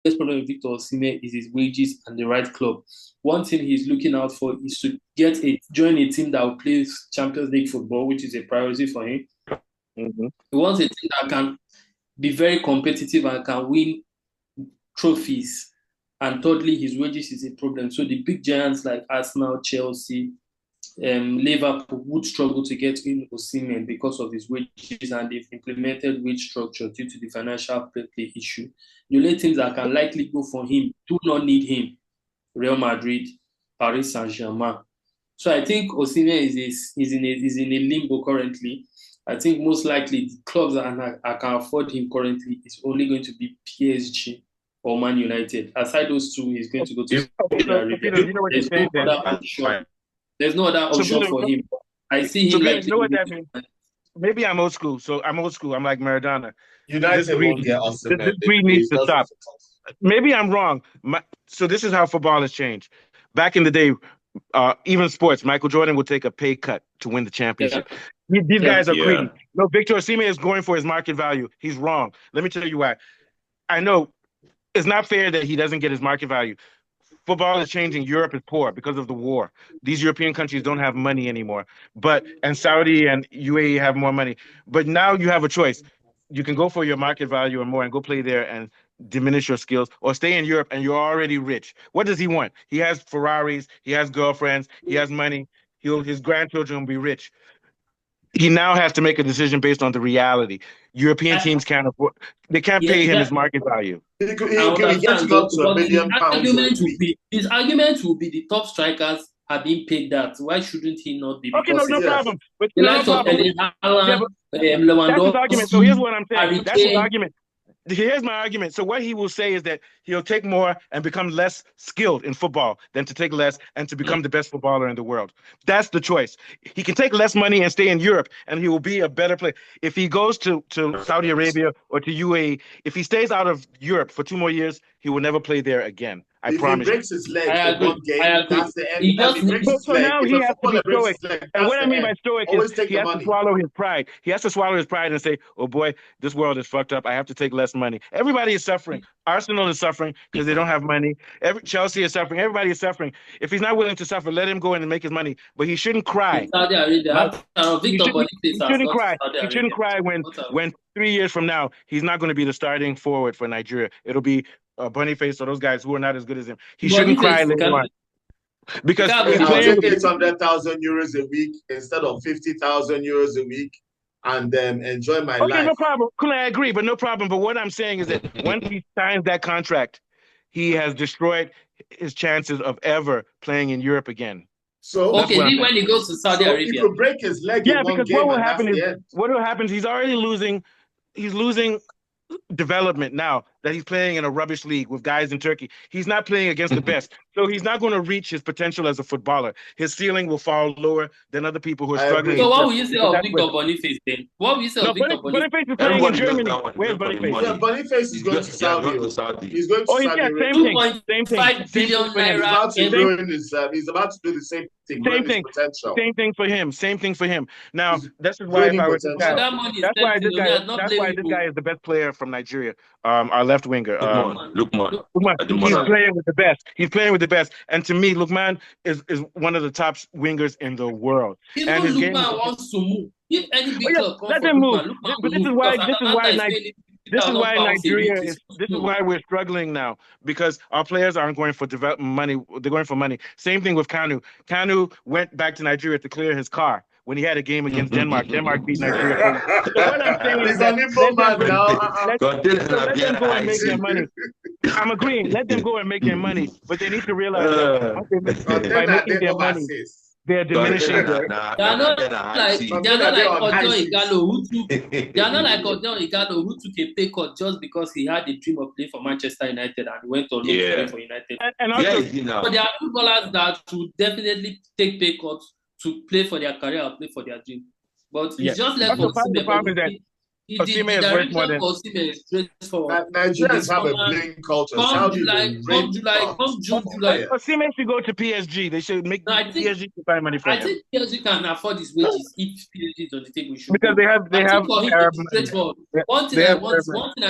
biggest problem with Victor Osimhen is his wages and the right club. One thing he's looking out for is to join a team that will play Champions League football, which is a priority for him. Mm-hmm. He wants a team that can be very competitive and can win trophies. And thirdly, his wages is a problem. So the big giants like Arsenal, Chelsea, Liverpool would struggle to get in Osimhen because of his wages, and they've implemented wage structure due to the financial fair play issue. The only teams that can likely go for him do not need him: Real Madrid, Paris Saint-Germain. So I think Osimhen is in a limbo currently. I think most likely the clubs that can afford him currently is only going to be PSG or Man United. Aside those two, he's going to go to Saudi Arabia. You know what you're saying then? There's no other option for him. I see him like. You know what that means? Maybe I'm old school. So I'm old school. I'm like Maradona. United won't get Osimhen. This greed needs to stop. Maybe I'm wrong. So this is how football has changed. Back in the day, even sports, Michael Jordan would take a pay cut to win the championship. Yeah. These guys are greedy. No, Victor Osimhen is going for his market value. He's wrong. Let me tell you why. I know it's not fair that he doesn't get his market value. Football is changing. Europe is poor because of the war. These European countries don't have money anymore. And Saudi and UAE have more money. But now you have a choice. You can go for your market value and more and go play there and diminish your skills, or stay in Europe and you're already rich. What does he want? He has Ferraris, he has girlfriends, he has money. His grandchildren will be rich. He now has to make a decision based on the reality. European teams can't afford. They can't pay him his market value. His argument will be the top strikers are being paid that. Why shouldn't he not be? Okay, no problem. But the likes of Lewandowski. That's his argument. So here's what I'm saying. That's his argument. Here's my argument. So what he will say is that he'll take more and become less skilled in football than to take less and to become the best footballer in the world. That's the choice. He can take less money and stay in Europe, and he will be a better player. If he goes to Saudi Arabia or to UAE, if he stays out of Europe for 2 more years, he will never play there again. I promise. If he breaks his leg in one game, that's the end. So now he has to be stoic. And what I mean by stoic is he has to swallow his pride. He has to swallow his pride and say, oh boy, this world is fucked up. I have to take less money. Everybody is suffering. Arsenal is suffering because they don't have money. Chelsea is suffering. Everybody is suffering. If he's not willing to suffer, let him go in and make his money. But he shouldn't cry. He shouldn't cry. He shouldn't cry when 3 years from now, he's not going to be the starting forward for Nigeria. It'll be Boniface or those guys who are not as good as him. He shouldn't cry later on. Because he's playing 800,000 euros a week instead of 50,000 euros a week, and enjoy my life. Okay, no problem. I agree, but no problem. But what I'm saying is that once he signs that contract, he has destroyed his chances of ever playing in Europe again. So when he goes to Saudi Arabia, he could break his leg in one game. What will happen is he's already losing. He's losing development now that he's playing in a rubbish league with guys in Turkey. He's not playing against the best. So he's not going to reach his potential as a footballer. His ceiling will fall lower than other people who are struggling. So what will you say of Victor Boniface then? What will you say of Victor Boniface? Boniface is playing in Germany. Where's Boniface? Yeah, Boniface is going to Saudi. He's going to Saudi. Same thing. 2.5 billion naira. He's about to do the same thing. Same thing for him. Same thing for him. Now, that's why if I were to that's why this guy is the best player from Nigeria. Our left winger. Lukman. He's playing with the best. He's playing with the best. And to me, Lukman is one of the top wingers in the world. Even and Lukman wants to move. If any big club let them move. But this is why Nigeria is. This is why we're struggling now, because our players aren't going for development money. They're going for money. Same thing with Kanu. Kanu went back to Nigeria to clear his car when he had a game against Denmark. Denmark beat Nigeria. So what I'm saying is that let them go and make their money. I'm agreeing. Let them go and make their money, but they need to realize that by making their money, they're diminishing. They're not like Odion Igalo who took a pay cut just because he had a dream of playing for Manchester United and went on loan to play for United. And also, but there are footballers that would definitely take pay cuts to play for their career or play for their dream. But it's just left for Osimhen. Osimhen is worth more than Nigerians have a bling culture. Come June, July. Osimhen should go to PSG. They should make PSG to find money for him. I think PSG can afford his wages if PSG is on the table. Because they have One thing I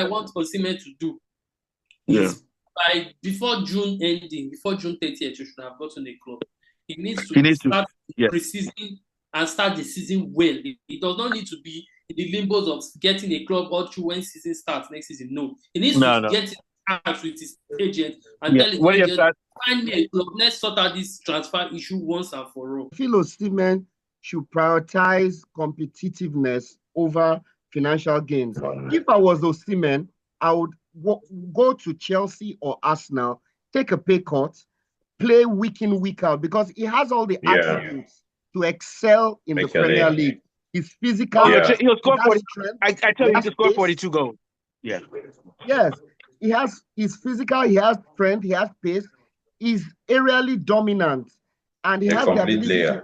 want Osimhen to do is before June ending, before June 30th, you should have gotten a club. He needs to start preseason and start the season well. He does not need to be in the limbos of getting a club all through when season starts next season. No, he needs to get in touch with his agent and tell his agent, find me a club. Let's sort out this transfer issue once and for all. I feel Osimhen should prioritize competitiveness over financial gains. If I was Osimhen, I would go to Chelsea or Arsenal, take a pay cut, play week in, week out, because he has all the attributes to excel in the Premier League. He's physical. He'll score 40. I tell you, he can score 42 goals. Yeah. Yes. He's physical, he has strength, he has pace, he's aerially dominant, and he has the ability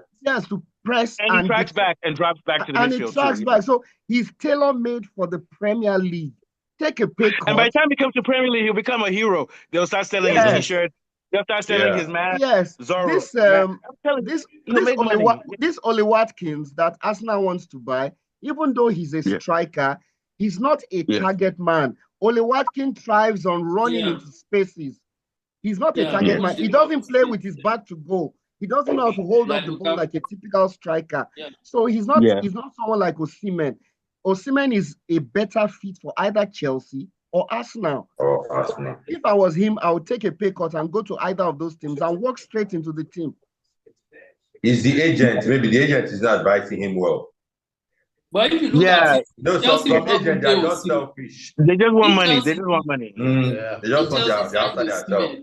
to press and he tracks back and drops back to the midfield. And he tracks back. So he's tailor-made for the Premier League. Take a pay cut. And by the time he comes to Premier League, he'll become a hero. They'll start selling his t-shirts. They'll start selling his mask. Yes. Zorro. This Oli Watkins that Arsenal wants to buy, even though he's a striker, he's not a target man. Oli Watkins thrives on running into spaces. He's not a target man. He doesn't play with his back to goal. He doesn't know how to hold up the ball like a typical striker. So he's not someone like Osimhen. Osimhen is a better fit for either Chelsea or Arsenal. If I was him, I would take a pay cut and go to either of those teams and walk straight into the team. Is the agent, maybe the agent is not advising him well. But if you look at it, no, some agents are just selfish. They just want money. They just want money. They just want after themselves.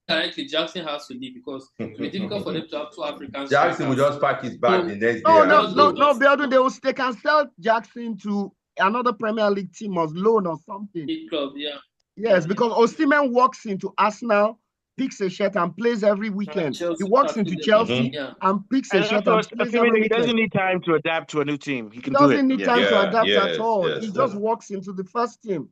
Indirectly, Jackson has to leave because it will be difficult for them to have two Africans. Jackson will just pack his bag the next day. No, Beadu, they can sell Jackson to another Premier League team on loan or something. Big club, Yes, because Osimhen walks into Arsenal, picks a shirt and plays every weekend. He walks into Chelsea and picks a shirt and plays every weekend. He doesn't need time to adapt to a new team. He doesn't need time to adapt at all. He just walks into the first team.